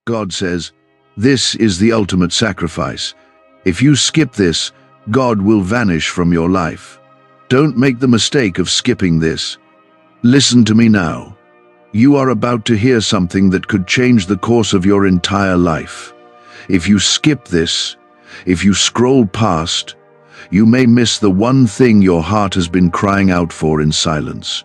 God says, this is the ultimate sacrifice. If you skip this, God will vanish from your life. Don't make the mistake of skipping this. Listen to me now. You are about to hear something that could change the course of your entire life. If you skip this, if you scroll past, you may miss the one thing your heart has been crying out for in silence.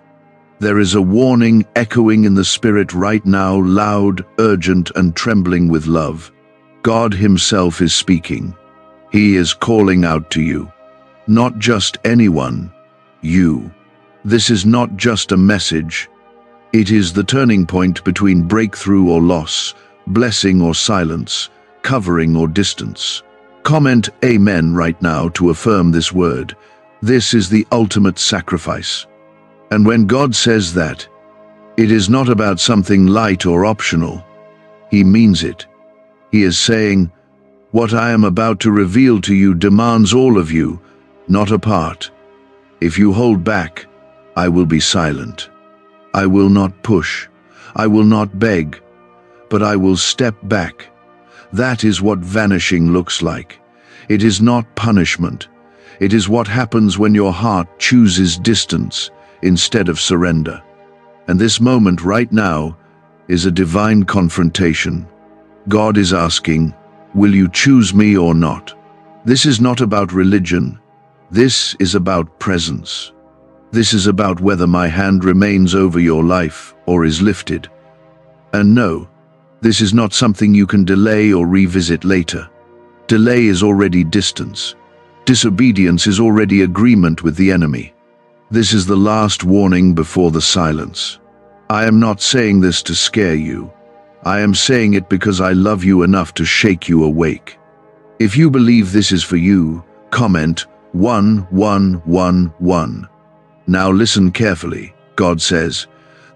There is a warning echoing in the spirit right now, loud, urgent, and trembling with love. God Himself is speaking. He is calling out to you. Not just anyone, you. This is not just a message. It is the turning point between breakthrough or loss, blessing or silence, covering or distance. Comment Amen right now to affirm this word. This is the ultimate sacrifice. And when God says that, it is not about something light or optional. He means it. He is saying, what I am about to reveal to you demands all of you, not a part. If you hold back, I will be silent. I will not push. I will not beg. But I will step back. That is what vanishing looks like. It is not punishment. It is what happens when your heart chooses distance instead of surrender. And this moment right now is a divine confrontation. God is asking, will you choose me or not? This is not about religion. This is about presence. This is about whether my hand remains over your life or is lifted. And no, this is not something you can delay or revisit later. Delay is already distance. Disobedience is already agreement with the enemy. This is the last warning before the silence. I am not saying this to scare you. I am saying it because I love you enough to shake you awake. If you believe this is for you, comment 1111. Now listen carefully. God says,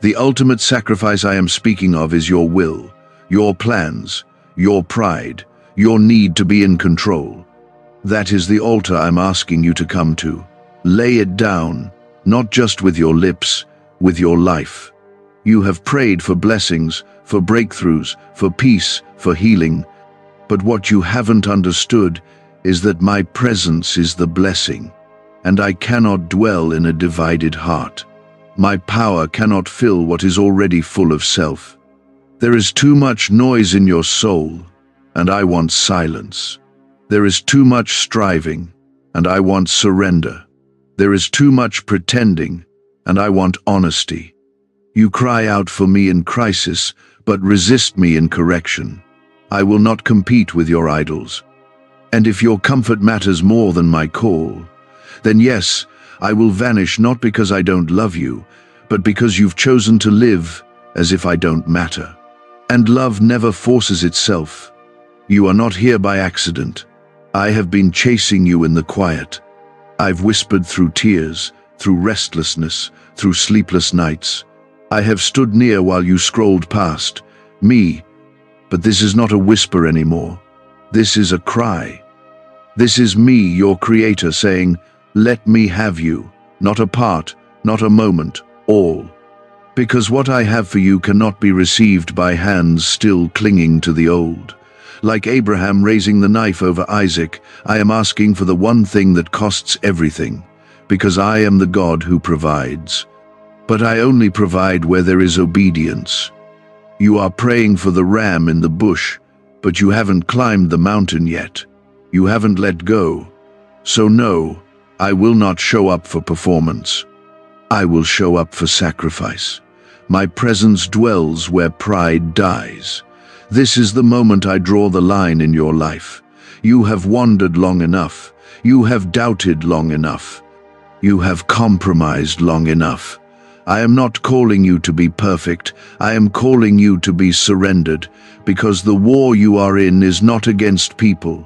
the ultimate sacrifice I am speaking of is your will, your plans, your pride, your need to be in control. That is the altar I'm asking you to come to. Lay it down, not just with your lips, with your life. You have prayed for blessings, for breakthroughs, for peace, for healing. But what you haven't understood is that my presence is the blessing, and I cannot dwell in a divided heart. My power cannot fill what is already full of self. There is too much noise in your soul, and I want silence. There is too much striving, and I want surrender. There is too much pretending, and I want honesty. You cry out for me in crisis, but resist me in correction. I will not compete with your idols. And if your comfort matters more than my call, then yes, I will vanish not because I don't love you, but because you've chosen to live as if I don't matter. And love never forces itself. You are not here by accident. I have been chasing you in the quiet. I've whispered through tears, through restlessness, through sleepless nights. I have stood near while you scrolled past me, but this is not a whisper anymore. This is a cry. This is me, your creator, saying, let me have you, not a part, not a moment, all. Because what I have for you cannot be received by hands still clinging to the old. Like Abraham raising the knife over Isaac, I am asking for the one thing that costs everything, because I am the God who provides. But I only provide where there is obedience. You are praying for the ram in the bush, but you haven't climbed the mountain yet. You haven't let go. So no, I will not show up for performance. I will show up for sacrifice. My presence dwells where pride dies. This is the moment I draw the line in your life. You have wandered long enough. You have doubted long enough. You have compromised long enough. I am not calling you to be perfect. I am calling you to be surrendered, because the war you are in is not against people.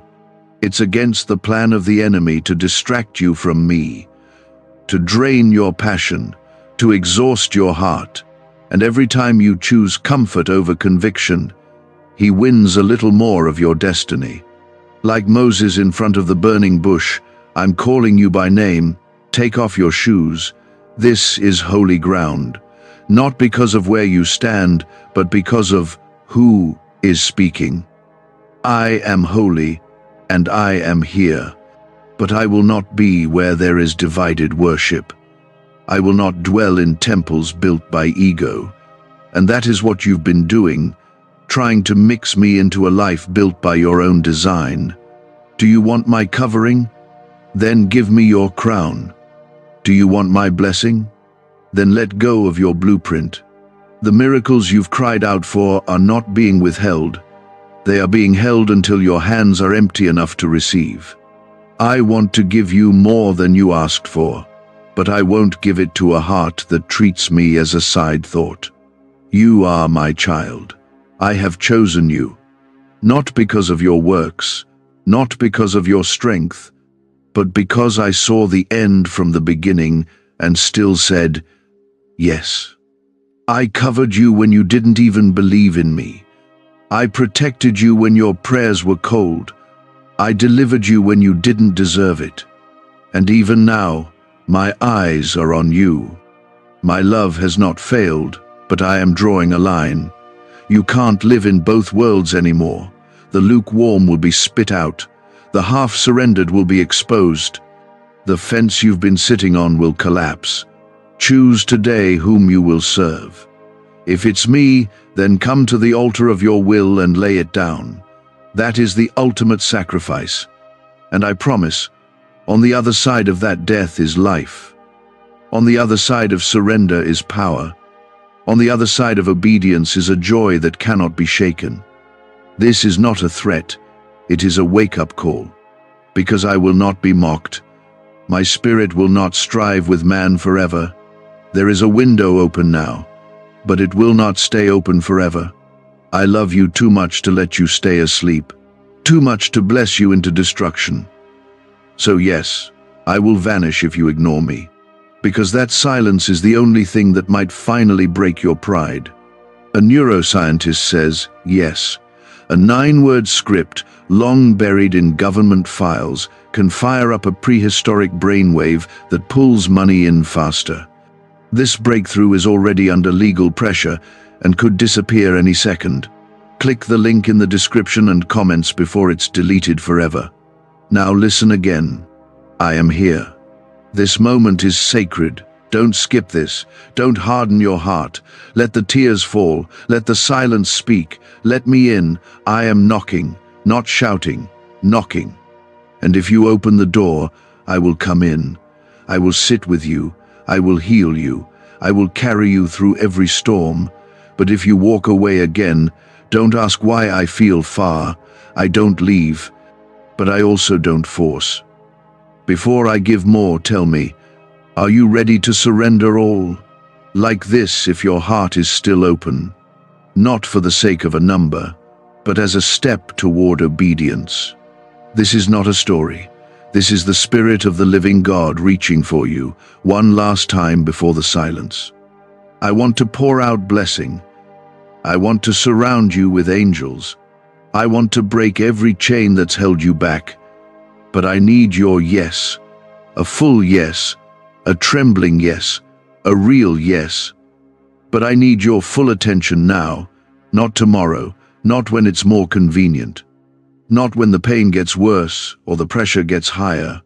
It's against the plan of the enemy to distract you from me, to drain your passion, to exhaust your heart. And every time you choose comfort over conviction, he wins a little more of your destiny. Like Moses in front of the burning bush, I'm calling you by name. Take off your shoes. This is holy ground, not because of where you stand, but because of who is speaking. I am holy, and I am here, but I will not be where there is divided worship. I will not dwell in temples built by ego. And that is what you've been doing, trying to mix me into a life built by your own design. Do you want my covering? Then give me your crown. Do you want my blessing? Then let go of your blueprint. The miracles you've cried out for are not being withheld. They are being held until your hands are empty enough to receive. I want to give you more than you asked for, but I won't give it to a heart that treats me as a side thought. You are my child. I have chosen you, not because of your works, not because of your strength, but because I saw the end from the beginning and still said, yes. I covered you when you didn't even believe in me. I protected you when your prayers were cold. I delivered you when you didn't deserve it. And even now, my eyes are on you. My love has not failed, but I am drawing a line. You can't live in both worlds anymore. The lukewarm will be spit out. The half-surrendered will be exposed. The fence you've been sitting on will collapse. Choose today whom you will serve. If it's me, then come to the altar of your will and lay it down. That is the ultimate sacrifice. And I promise, on the other side of that death is life. On the other side of surrender is power. On the other side of obedience is a joy that cannot be shaken. This is not a threat, it is a wake-up call. Because I will not be mocked. My spirit will not strive with man forever. There is a window open now, but it will not stay open forever. I love you too much to let you stay asleep, too much to bless you into destruction. So yes, I will vanish if you ignore me, because that silence is the only thing that might finally break your pride. A neuroscientist says, yes, a 9-word script, long buried in government files, can fire up a prehistoric brainwave that pulls money in faster. This breakthrough is already under legal pressure and could disappear any second. Click the link in the description and comments before it's deleted forever. Now listen again. I am here. This moment is sacred. Don't skip this. Don't harden your heart. Let the tears fall. Let the silence speak. Let me in. I am knocking, not shouting, knocking. And if you open the door, I will come in. I will sit with you. I will heal you. I will carry you through every storm. But if you walk away again, don't ask why I feel far. I don't leave, but I also don't force. Before I give more, tell me, are you ready to surrender all? Like this, if your heart is still open, not for the sake of a number, but as a step toward obedience. This is not a story. This is the Spirit of the living God reaching for you, one last time before the silence. I want to pour out blessing. I want to surround you with angels. I want to break every chain that's held you back. But I need your yes, a full yes, a trembling yes, a real yes. But I need your full attention now, not tomorrow, not when it's more convenient. Not when the pain gets worse or the pressure gets higher.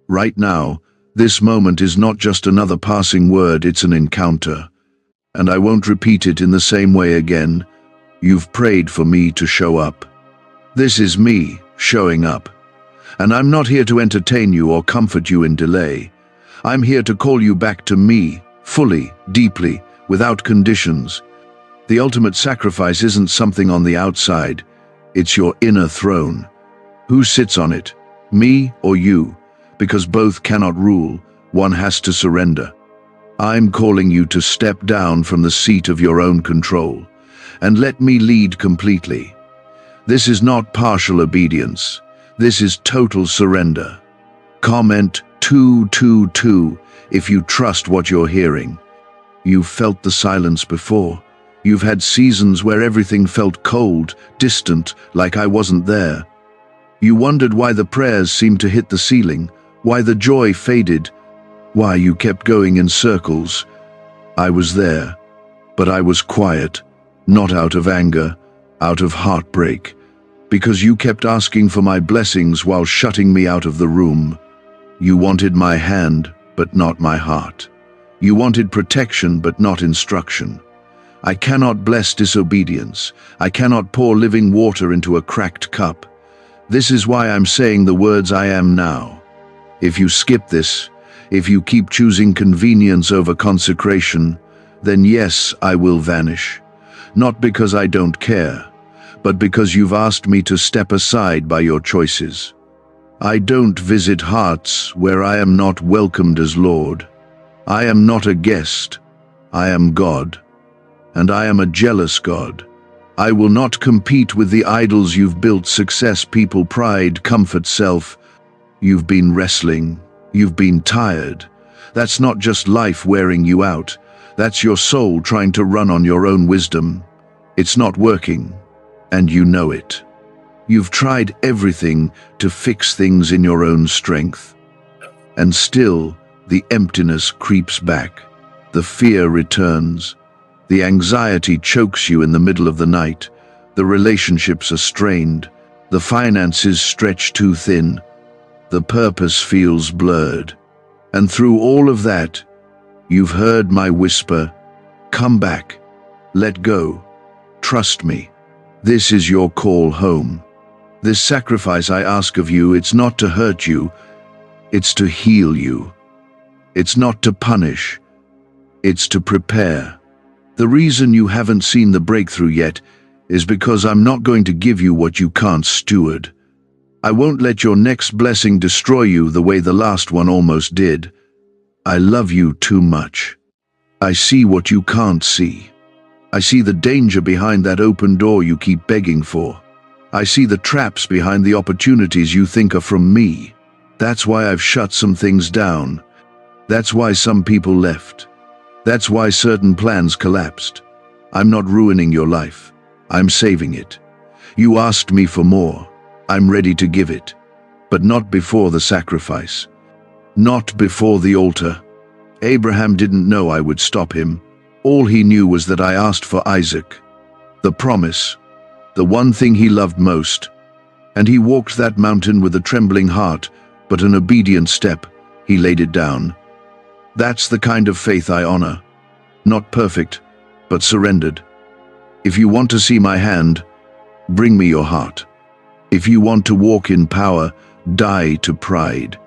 Right now, this moment is not just another passing word, it's an encounter. And I won't repeat it in the same way again. You've prayed for me to show up. This is me showing up. And I'm not here to entertain you or comfort you in delay. I'm here to call you back to me, fully, deeply, without conditions. The ultimate sacrifice isn't something on the outside. It's your inner throne. Who sits on it? Me or you? Because both cannot rule, one has to surrender. I'm calling you to step down from the seat of your own control and let me lead completely. This is not partial obedience. This is total surrender. Comment 222 if you trust what you're hearing. You've felt the silence before. You've had seasons where everything felt cold, distant, like I wasn't there. You wondered why the prayers seemed to hit the ceiling, why the joy faded, why you kept going in circles. I was there, but I was quiet, not out of anger, out of heartbreak, because you kept asking for my blessings while shutting me out of the room. You wanted my hand, but not my heart. You wanted protection, but not instruction. I cannot bless disobedience. I cannot pour living water into a cracked cup. This is why I'm saying the words I am now. If you skip this, if you keep choosing convenience over consecration, then yes, I will vanish. Not because I don't care, but because you've asked me to step aside by your choices. I don't visit hearts where I am not welcomed as Lord. I am not a guest. I am God. And I am a jealous God. I will not compete with the idols you've built: success, people, pride, comfort, self. You've been wrestling. You've been tired. That's not just life wearing you out. That's your soul trying to run on your own wisdom. It's not working, and you know it. You've tried everything to fix things in your own strength. And still, the emptiness creeps back. The fear returns. The anxiety chokes you in the middle of the night. The relationships are strained. The finances stretch too thin. The purpose feels blurred. And through all of that, you've heard my whisper: come back, let go, trust me. This is your call home. This sacrifice I ask of you, it's not to hurt you, it's to heal you. It's not to punish, it's to prepare. The reason you haven't seen the breakthrough yet is because I'm not going to give you what you can't steward. I won't let your next blessing destroy you the way the last one almost did. I love you too much. I see what you can't see. I see the danger behind that open door you keep begging for. I see the traps behind the opportunities you think are from me. That's why I've shut some things down. That's why some people left. That's why certain plans collapsed. I'm not ruining your life. I'm saving it. You asked me for more. I'm ready to give it. But not before the sacrifice. Not before the altar. Abraham didn't know I would stop him. All he knew was that I asked for Isaac. The promise. The one thing he loved most. And he walked that mountain with a trembling heart, but an obedient step. He laid it down. That's the kind of faith I honor. Not perfect, but surrendered. If you want to see my hand, bring me your heart. If you want to walk in power, die to pride.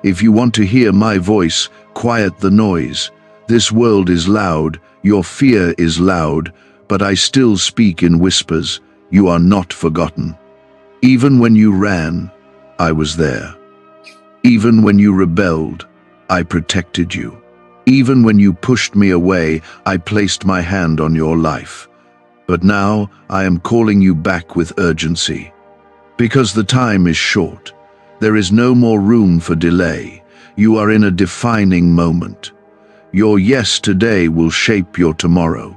If you want to hear my voice, quiet the noise. This world is loud, your fear is loud, but I still speak in whispers. You are not forgotten. Even when you ran, I was there. Even when you rebelled, I protected you. Even when you pushed me away, I placed my hand on your life. But now I am calling you back with urgency. Because the time is short. There is no more room for delay. You are in a defining moment. Your yes today will shape your tomorrow.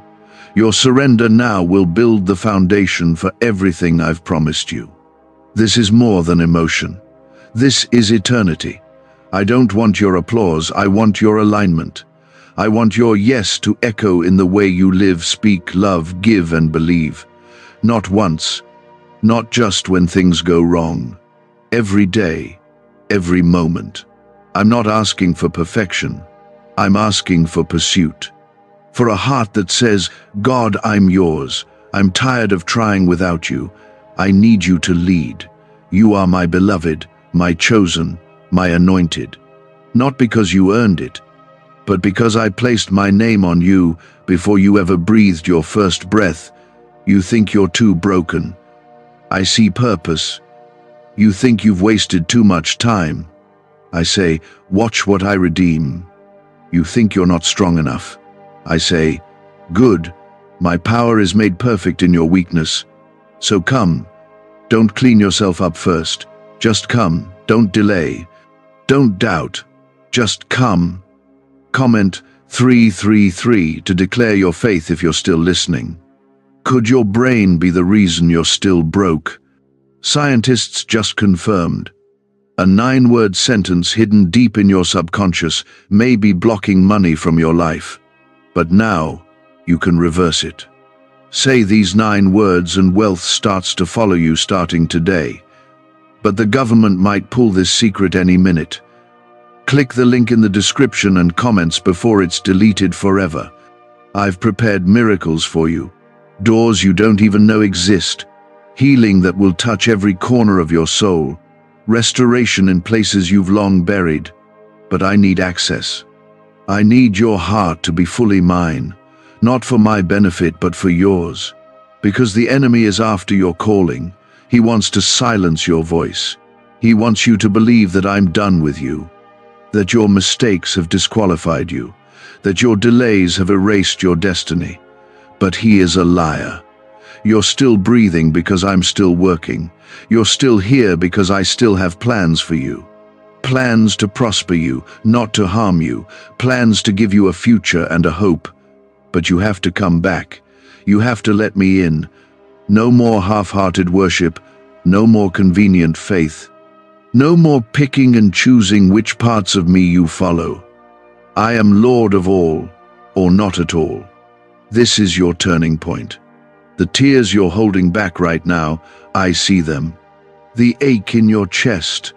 Your surrender now will build the foundation for everything I've promised you. This is more than emotion. This is eternity. I don't want your applause, I want your alignment. I want your yes to echo in the way you live, speak, love, give, and believe. Not once, not just when things go wrong. Every day, every moment. I'm not asking for perfection. I'm asking for pursuit. For a heart that says, God, I'm yours. I'm tired of trying without you. I need you to lead. You are my beloved, my chosen, my anointed. Not because you earned it, but because I placed my name on you before you ever breathed your first breath. You think you're too broken. I see purpose. You think you've wasted too much time. I say, watch what I redeem. You think you're not strong enough. I say, good, my power is made perfect in your weakness. So come, don't clean yourself up first. Just come, don't delay. Don't doubt, just come. Comment 333 to declare your faith if you're still listening. Could your brain be the reason you're still broke? Scientists just confirmed. A 9-word sentence hidden deep in your subconscious may be blocking money from your life. But now, you can reverse it. Say these 9 words and wealth starts to follow you starting today. But the government might pull this secret any minute. Click the link in the description and comments before it's deleted forever. I've prepared miracles for you. Doors you don't even know exist. Healing that will touch every corner of your soul. Restoration in places you've long buried. But I need access. I need your heart to be fully mine. Not for my benefit, but for yours. Because the enemy is after your calling. He wants to silence your voice. He wants you to believe that I'm done with you. That your mistakes have disqualified you. That your delays have erased your destiny. But he is a liar. You're still breathing because I'm still working. You're still here because I still have plans for you. Plans to prosper you, not to harm you. Plans to give you a future and a hope. But you have to come back. You have to let me in. No more half-hearted worship. No more convenient faith. No more picking and choosing which parts of me you follow. I am Lord of all, or not at all. This is your turning point. The tears you're holding back right now, I see them. The ache in your chest,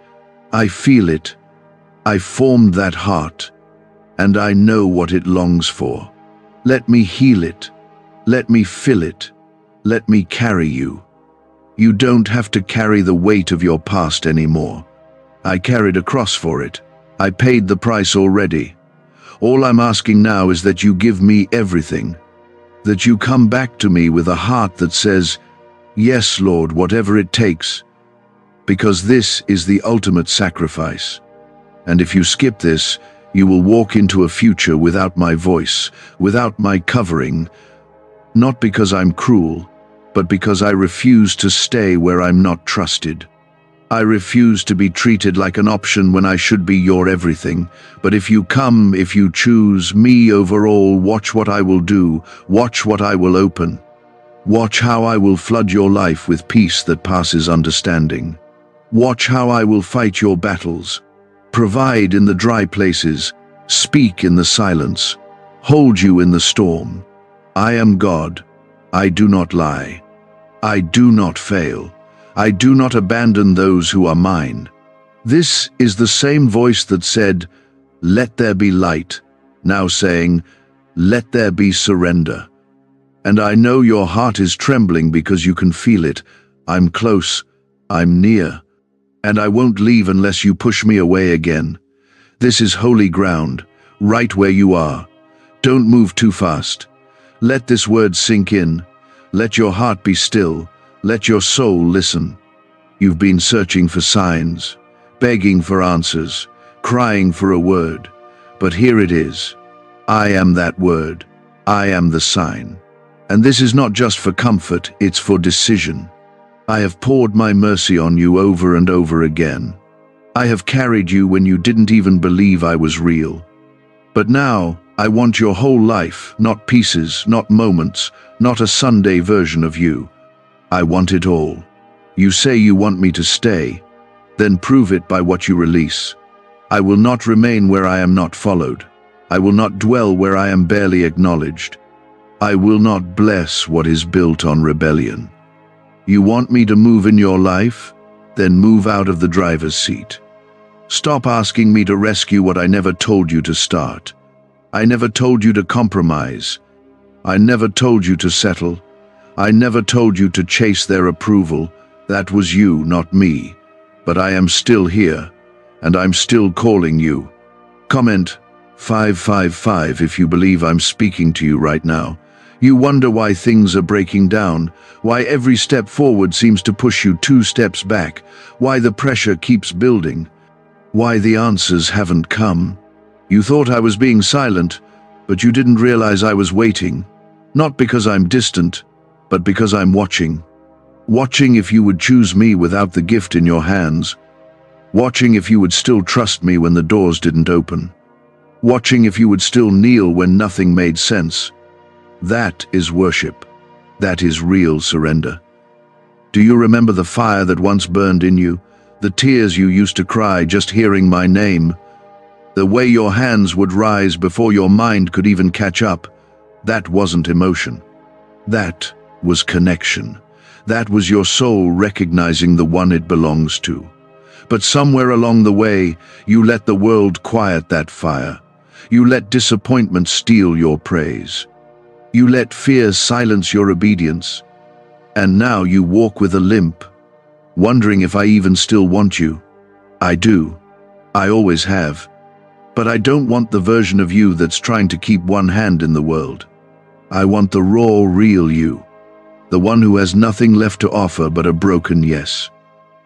I feel it. I formed that heart, and I know what it longs for. Let me heal it. Let me fill it. Let me carry you. You don't have to carry the weight of your past anymore. I carried a cross for it. I paid the price already. All I'm asking now is that you give me everything. That you come back to me with a heart that says, "Yes, Lord, whatever it takes." Because this is the ultimate sacrifice. And if you skip this, you will walk into a future without my voice, without my covering, not because I'm cruel, but because I refuse to stay where I'm not trusted. I refuse to be treated like an option when I should be your everything. But if you come, if you choose me over all, watch what I will do, watch what I will open. Watch how I will flood your life with peace that passes understanding. Watch how I will fight your battles, provide in the dry places, speak in the silence, hold you in the storm. I am God. I do not lie. I do not fail. I do not abandon those who are mine. This is the same voice that said, "Let there be light," now saying, "Let there be surrender." And I know your heart is trembling because you can feel it. I'm close. I'm near. And I won't leave unless you push me away again. This is holy ground, right where you are. Don't move too fast. Let this word sink in. Let your heart be still. Let your soul listen. You've been searching for signs, begging for answers, crying for a word. But here it is. I am that word. I am the sign. And this is not just for comfort, it's for decision. I have poured my mercy on you over and over again. I have carried you when you didn't even believe I was real. But now, I want your whole life, not pieces, not moments, not a Sunday version of you. I want it all. You say you want me to stay, then prove it by what you release. I will not remain where I am not followed. I will not dwell where I am barely acknowledged. I will not bless what is built on rebellion. You want me to move in your life? Then move out of the driver's seat. Stop asking me to rescue what I never told you to start. I never told you to compromise. I never told you to settle. I never told you to chase their approval. That was you, not me. But I am still here, and I'm still calling you. Comment 555 if you believe I'm speaking to you right now. You wonder why things are breaking down, why every step forward seems to push you 2 steps back, why the pressure keeps building, why the answers haven't come. You thought I was being silent, but you didn't realize I was waiting. Not because I'm distant, but because I'm watching. Watching if you would choose me without the gift in your hands. Watching if you would still trust me when the doors didn't open. Watching if you would still kneel when nothing made sense. That is worship. That is real surrender. Do you remember the fire that once burned in you? The tears you used to cry just hearing my name? The way your hands would rise before your mind could even catch up? That wasn't emotion. That was connection. That was your soul recognizing the one it belongs to. But somewhere along the way, you let the world quiet that fire. You let disappointment steal your praise. You let fear silence your obedience. And now you walk with a limp, wondering if I even still want you. I do. I always have. But I don't want the version of you that's trying to keep one hand in the world. I want the raw, real you. The one who has nothing left to offer but a broken yes.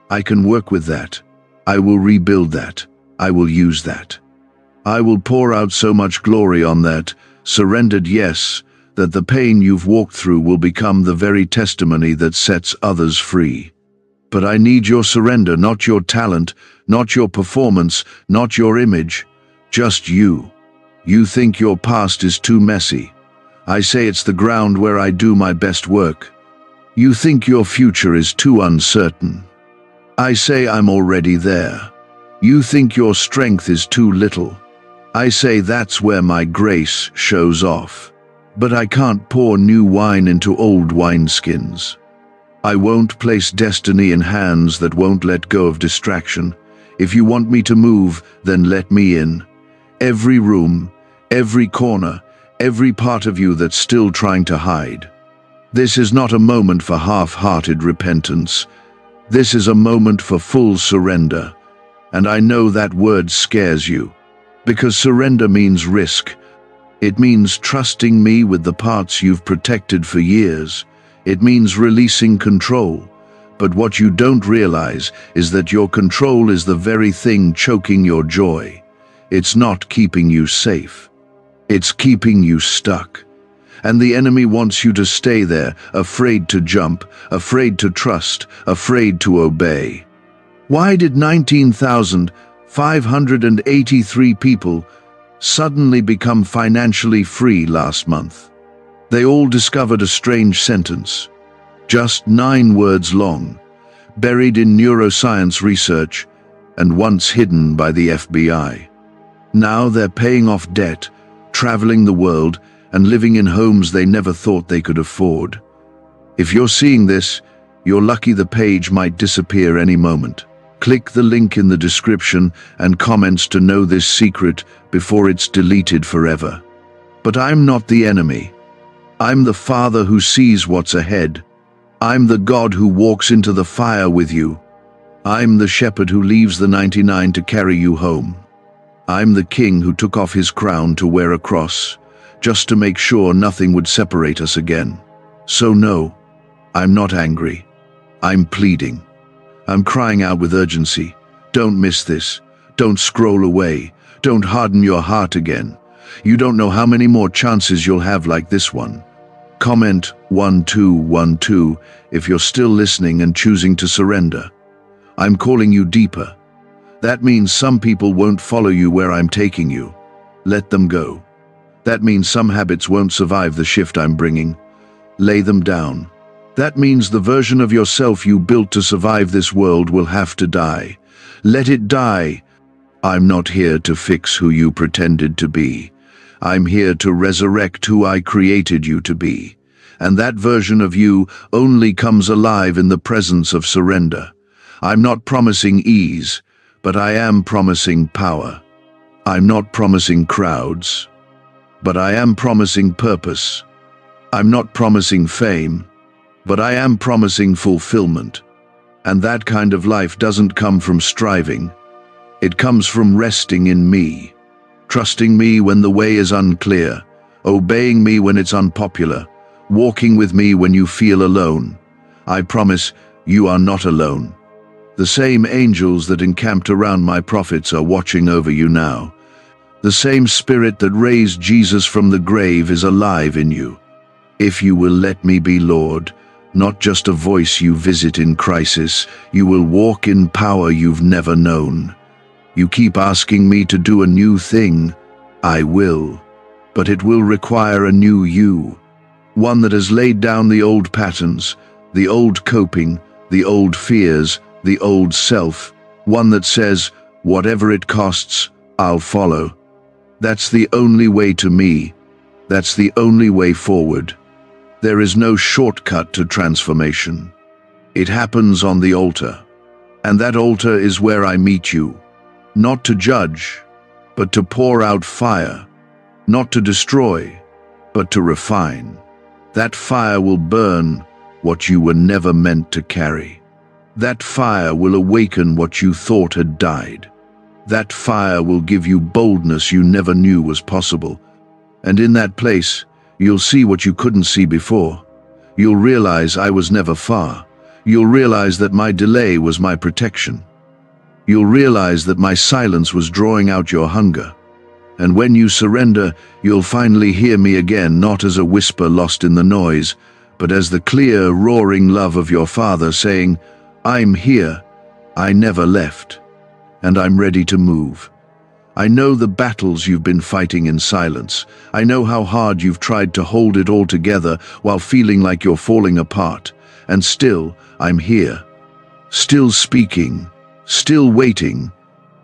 I can work with that. I will rebuild that. I will use that. I will pour out so much glory on that surrendered yes, that the pain you've walked through will become the very testimony that sets others free. But I need your surrender, not your talent, not your performance, not your image, just you. You think your past is too messy. I say it's the ground where I do my best work. You think your future is too uncertain. I say I'm already there. You think your strength is too little. I say that's where my grace shows off. But I can't pour new wine into old wineskins. I won't place destiny in hands that won't let go of distraction. If you want me to move, then let me in. Every room, every corner, every part of you that's still trying to hide. This is not a moment for half-hearted repentance. This is a moment for full surrender. And I know that word scares you, because surrender means risk. It means trusting me with the parts you've protected for years. It means releasing control. But what you don't realize is that your control is the very thing choking your joy. It's not keeping you safe. It's keeping you stuck. And the enemy wants you to stay there, afraid to jump, afraid to trust, afraid to obey. Why did 19,583 people suddenly become financially free last month? They all discovered a strange sentence, just 9 words long, buried in neuroscience research and once hidden by the FBI. Now they're paying off debt, traveling the world, and living in homes they never thought they could afford. If you're seeing this, you're lucky. The page might disappear any moment. Click the link in the description and comments to know this secret before it's deleted forever. But I'm not the enemy. I'm the Father who sees what's ahead. I'm the God who walks into the fire with you. I'm the shepherd who leaves the 99 to carry you home. I'm the king who took off his crown to wear a cross, just to make sure nothing would separate us again. So no, I'm not angry. I'm pleading. I'm crying out with urgency. Don't miss this. Don't scroll away. Don't harden your heart again. You don't know how many more chances you'll have like this one. Comment 1212 if you're still listening and choosing to surrender. I'm calling you deeper. That means some people won't follow you where I'm taking you. Let them go. That means some habits won't survive the shift I'm bringing. Lay them down. That means the version of yourself you built to survive this world will have to die. Let it die. I'm not here to fix who you pretended to be. I'm here to resurrect who I created you to be. And that version of you only comes alive in the presence of surrender. I'm not promising ease, but I am promising power. I'm not promising crowds, but I am promising purpose. I'm not promising fame, but I am promising fulfillment. And that kind of life doesn't come from striving. It comes from resting in me, trusting me when the way is unclear, obeying me when it's unpopular, walking with me when you feel alone. I promise you are not alone. The same angels that encamped around my prophets are watching over you now. The same spirit that raised Jesus from the grave is alive in you. If you will let me be Lord, not just a voice you visit in crisis, you will walk in power you've never known. You keep asking me to do a new thing. I will. But it will require a new you. One that has laid down the old patterns, the old coping, the old fears, the old self. One that says, whatever it costs, I'll follow. That's the only way to me. That's the only way forward. There is no shortcut to transformation. It happens on the altar. And that altar is where I meet you, not to judge, but to pour out fire, not to destroy, but to refine. That fire will burn what you were never meant to carry. That fire will awaken what you thought had died. That fire will give you boldness you never knew was possible. And in that place, you'll see what you couldn't see before. You'll realize I was never far. You'll realize that my delay was my protection. You'll realize that my silence was drawing out your hunger. And when you surrender, you'll finally hear me again, not as a whisper lost in the noise, but as the clear, roaring love of your Father saying, I'm here, I never left, and I'm ready to move. I know the battles you've been fighting in silence. I know how hard you've tried to hold it all together while feeling like you're falling apart. And still, I'm here. Still speaking, still waiting,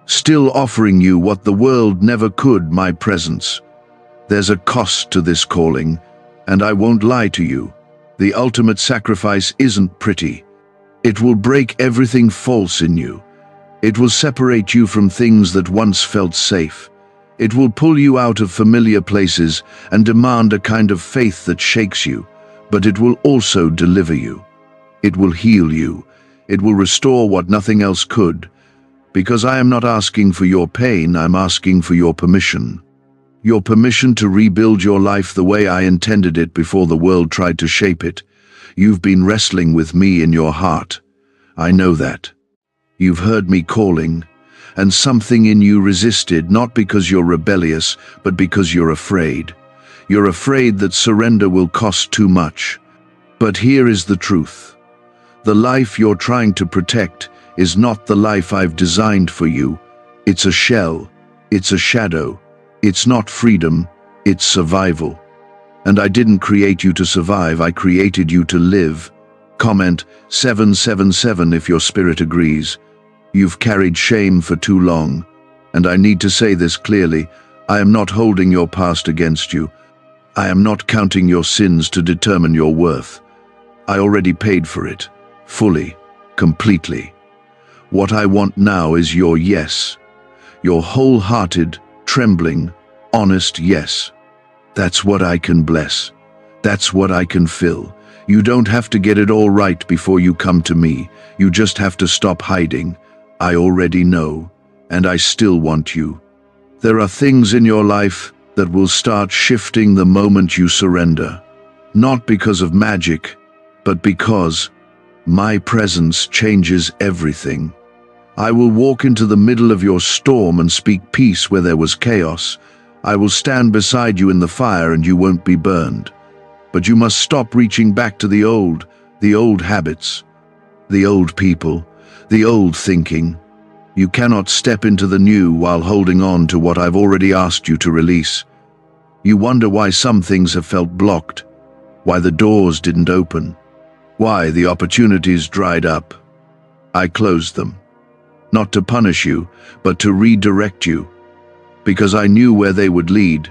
still offering you what the world never could, my presence. There's a cost to this calling, and I won't lie to you. The ultimate sacrifice isn't pretty. It will break everything false in you. It will separate you from things that once felt safe. It will pull you out of familiar places and demand a kind of faith that shakes you, but it will also deliver you. It will heal you. It will restore what nothing else could. Because I am not asking for your pain, I'm asking for your permission. Your permission to rebuild your life the way I intended it before the world tried to shape it. You've been wrestling with me in your heart. I know that. You've heard me calling, and something in you resisted, not because you're rebellious, but because you're afraid. You're afraid that surrender will cost too much. But here is the truth. The life you're trying to protect is not the life I've designed for you. It's a shell. It's a shadow. It's not freedom. It's survival. And I didn't create you to survive. I created you to live. Comment 777 if your spirit agrees. You've carried shame for too long. And I need to say this clearly. I am not holding your past against you. I am not counting your sins to determine your worth. I already paid for it. Fully. Completely. What I want now is your yes. Your wholehearted, trembling, honest yes. That's what I can bless. That's what I can fill. You don't have to get it all right before you come to me. You just have to stop hiding. I already know, and I still want you. There are things in your life that will start shifting the moment you surrender. Not because of magic, but because my presence changes everything. I will walk into the middle of your storm and speak peace where there was chaos. I will stand beside you in the fire and you won't be burned. But you must stop reaching back to the old habits, the old people, the old thinking. You cannot step into the new while holding on to what I've already asked you to release. You wonder why some things have felt blocked, why the doors didn't open, why the opportunities dried up. I closed them, not to punish you, but to redirect you, because I knew where they would lead.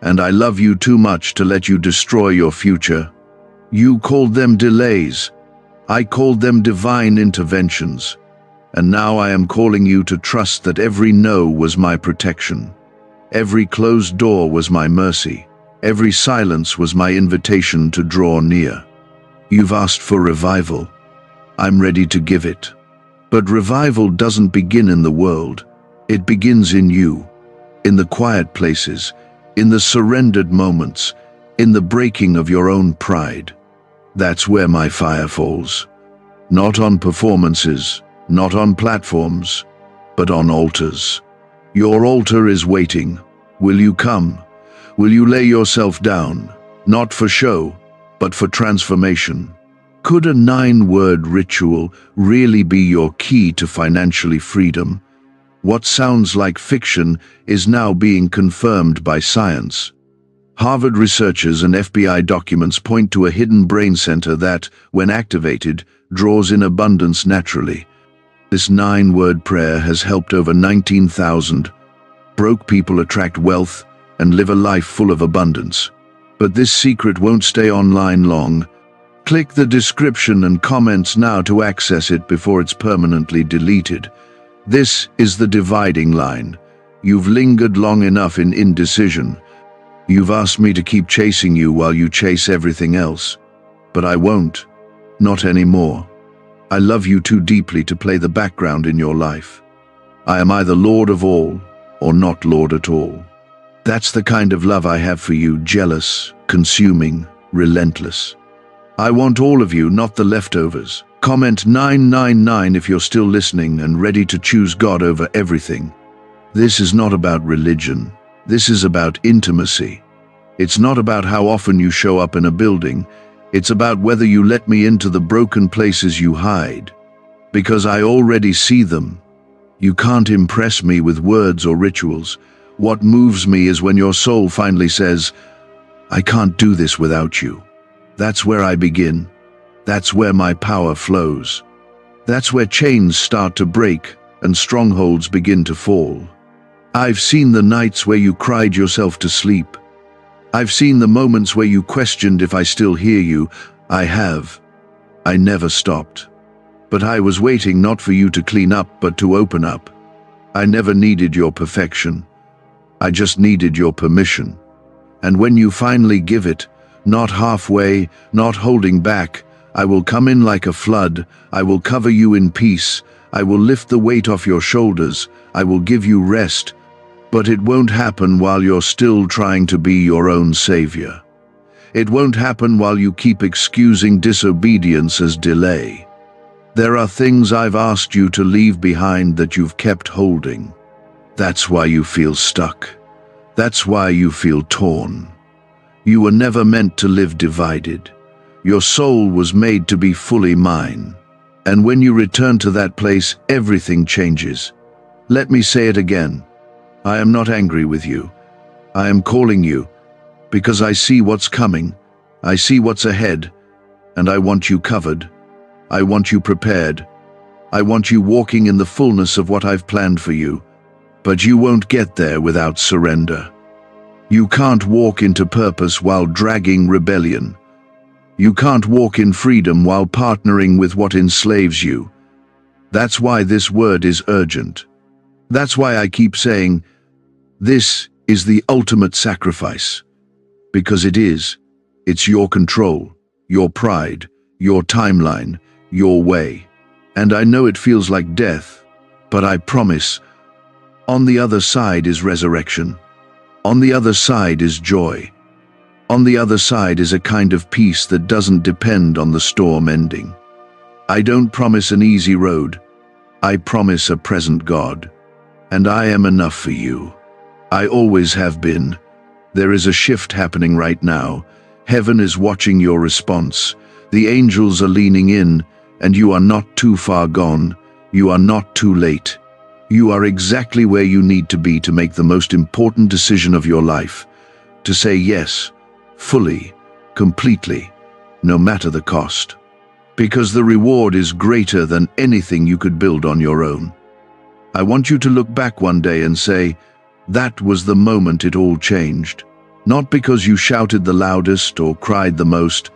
And I love you too much to let you destroy your future. You called them delays. I called them divine interventions. And now I am calling you to trust that every no was my protection. Every closed door was my mercy. Every silence was my invitation to draw near. You've asked for revival. I'm ready to give it. But revival doesn't begin in the world. It begins in you, in the quiet places, in the surrendered moments, in the breaking of your own pride. That's where my fire falls. Not on performances, not on platforms, but on altars. Your altar is waiting. Will you come? Will you lay yourself down, not for show, but for transformation? Could a 9-word ritual really be your key to financially freedom? What sounds like fiction is now being confirmed by science. Harvard researchers and FBI documents point to a hidden brain center that, when activated, draws in abundance naturally. This 9-word prayer has helped over 19,000 broke people attract wealth and live a life full of abundance. But this secret won't stay online long. Click the description and comments now to access it before it's permanently deleted. This is the dividing line. You've lingered long enough in indecision. You've asked me to keep chasing you while you chase everything else. But I won't. Not anymore. I love you too deeply to play the background in your life. I am either Lord of all or not Lord at all. That's the kind of love I have for you, jealous, consuming, relentless. I want all of you, not the leftovers. Comment 999 if you're still listening and ready to choose God over everything. This is not about religion. This is about intimacy. It's not about how often you show up in a building. It's about whether you let me into the broken places you hide. Because I already see them. You can't impress me with words or rituals. What moves me is when your soul finally says, I can't do this without you. That's where I begin. That's where my power flows. That's where chains start to break and strongholds begin to fall. I've seen the nights where you cried yourself to sleep. I've seen the moments where you questioned if I still hear you. I have. I never stopped. But I was waiting not for you to clean up, but to open up. I never needed your perfection. I just needed your permission. And when you finally give it, not halfway, not holding back, I will come in like a flood. I will cover you in peace. I will lift the weight off your shoulders. I will give you rest. But it won't happen while you're still trying to be your own savior. It won't happen while you keep excusing disobedience as delay. There are things I've asked you to leave behind that you've kept holding. That's why you feel stuck. That's why you feel torn. You were never meant to live divided. Your soul was made to be fully mine. And when you return to that place, everything changes. Let me say it again. I am not angry with you. I am calling you because I see what's coming. I see what's ahead, and I want you covered. I want you prepared. I want you walking in the fullness of what I've planned for you. But you won't get there without surrender. You can't walk into purpose while dragging rebellion. You can't walk in freedom while partnering with what enslaves you. That's why this word is urgent. That's why I keep saying, this is the ultimate sacrifice. Because it is. It's your control, your pride, your timeline, your way. And I know it feels like death, but I promise, on the other side is resurrection. On the other side is joy. On the other side is a kind of peace that doesn't depend on the storm ending. I don't promise an easy road. I promise a present God. And I am enough for you. I always have been. There is a shift happening right now. Heaven is watching your response. The angels are leaning in, and you are not too far gone. You are not too late. You are exactly where you need to be to make the most important decision of your life. To say yes, fully, completely, no matter the cost. Because the reward is greater than anything you could build on your own. I want you to look back one day and say, that was the moment it all changed. Not because you shouted the loudest or cried the most,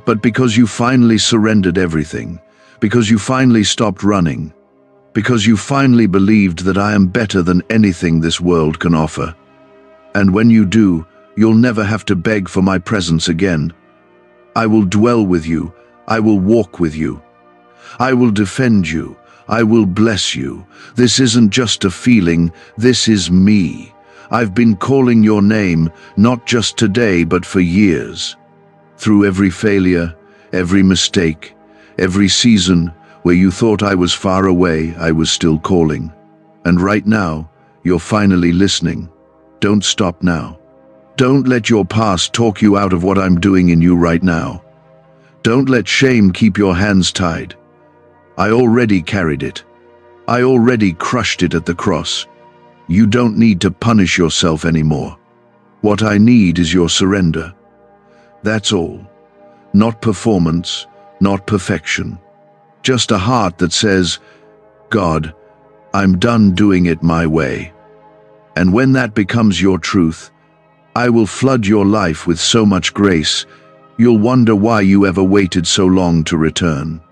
but because you finally surrendered everything, because you finally stopped running, because you finally believed that I am better than anything this world can offer. And when you do, you'll never have to beg for my presence again. I will dwell with you. I will walk with you. I will defend you. I will bless you. This isn't just a feeling, this is me. I've been calling your name, not just today, but for years. Through every failure, every mistake, every season where you thought I was far away, I was still calling. And right now, you're finally listening. Don't stop now. Don't let your past talk you out of what I'm doing in you right now. Don't let shame keep your hands tied. I already carried it. I already crushed it at the cross. You don't need to punish yourself anymore. What I need is your surrender. That's all. Not performance, not perfection. Just a heart that says, God, I'm done doing it my way. And when that becomes your truth, I will flood your life with so much grace, you'll wonder why you ever waited so long to return.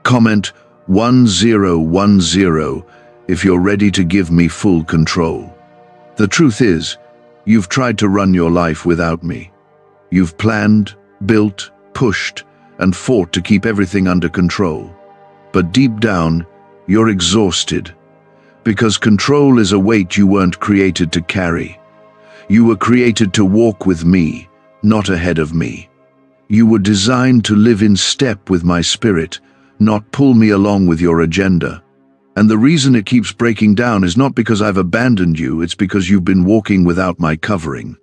Comment 1010 if you're ready to give me full control. The truth is, you've tried to run your life without me. You've planned, built, pushed, and fought to keep everything under control. But deep down, you're exhausted. Because control is a weight you weren't created to carry. You were created to walk with me, not ahead of me. You were designed to live in step with my spirit, not pull me along with your agenda. And the reason it keeps breaking down is not because I've abandoned you, it's because you've been walking without my covering.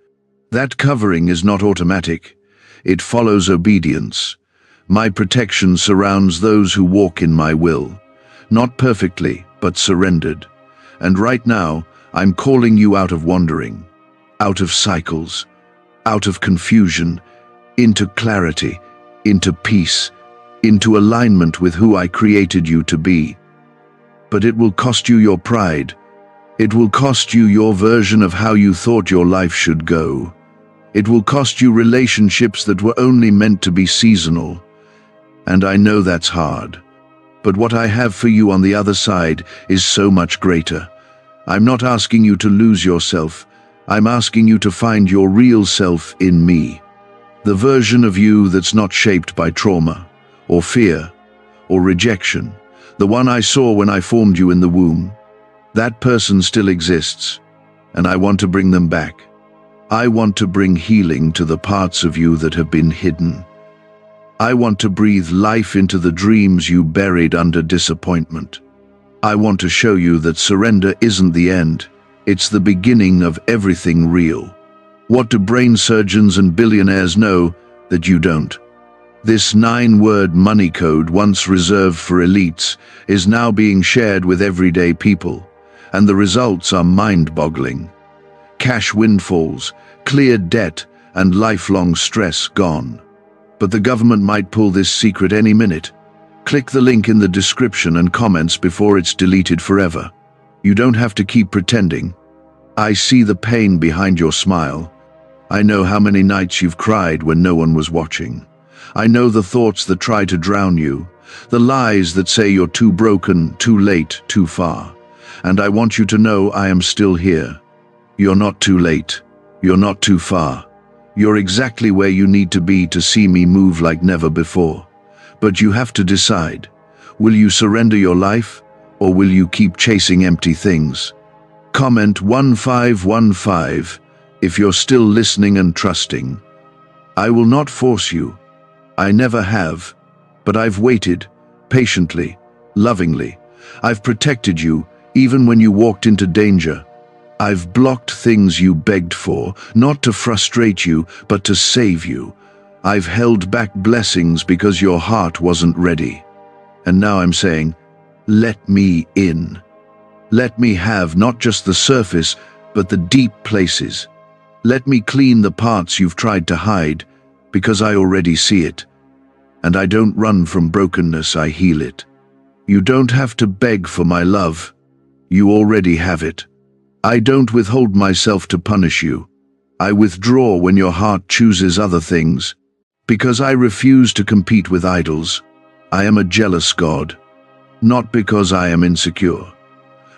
That covering is not automatic. It follows obedience. My protection surrounds those who walk in my will. Not perfectly, but surrendered. And right now, I'm calling you out of wandering, out of cycles, out of confusion, into clarity, into peace, into alignment with who I created you to be. But it will cost you your pride. It will cost you your version of how you thought your life should go. It will cost you relationships that were only meant to be seasonal. And I know that's hard. But what I have for you on the other side is so much greater. I'm not asking you to lose yourself. I'm asking you to find your real self in me. The version of you that's not shaped by trauma, or fear, or rejection. The one I saw when I formed you in the womb. That person still exists, and I want to bring them back. I want to bring healing to the parts of you that have been hidden. I want to breathe life into the dreams you buried under disappointment. I want to show you that surrender isn't the end, it's the beginning of everything real. What do brain surgeons and billionaires know that you don't? This 9-word money code, once reserved for elites, is now being shared with everyday people, and the results are mind-boggling. Cash windfalls, cleared debt, and lifelong stress gone. But the government might pull this secret any minute. Click the link in the description and comments before it's deleted forever. You don't have to keep pretending. I see the pain behind your smile. I know how many nights you've cried when no one was watching. I know the thoughts that try to drown you, the lies that say you're too broken, too late, too far. And I want you to know I am still here. You're not too late. You're not too far. You're exactly where you need to be to see me move like never before. But you have to decide. Will you surrender your life, or will you keep chasing empty things? Comment 1515 if you're still listening and trusting. I will not force you. I never have. But I've waited, patiently, lovingly. I've protected you, even when you walked into danger. I've blocked things you begged for, not to frustrate you, but to save you. I've held back blessings because your heart wasn't ready. And now I'm saying, let me in. Let me have not just the surface, but the deep places. Let me clean the parts you've tried to hide, because I already see it. And I don't run from brokenness, I heal it. You don't have to beg for my love. You already have it. I don't withhold myself to punish you. I withdraw when your heart chooses other things. Because I refuse to compete with idols. I am a jealous God. Not because I am insecure,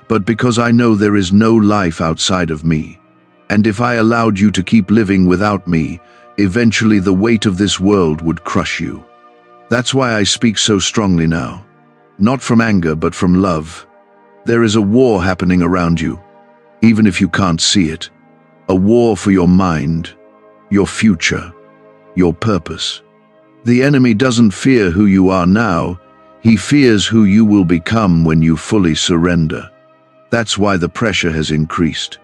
but because I know there is no life outside of me. And if I allowed you to keep living without me, eventually the weight of this world would crush you. That's why I speak so strongly now. Not from anger, but from love. There is a war happening around you, even if you can't see it. A war for your mind, your future, your purpose. The enemy doesn't fear who you are now, he fears who you will become when you fully surrender. That's why the pressure has increased.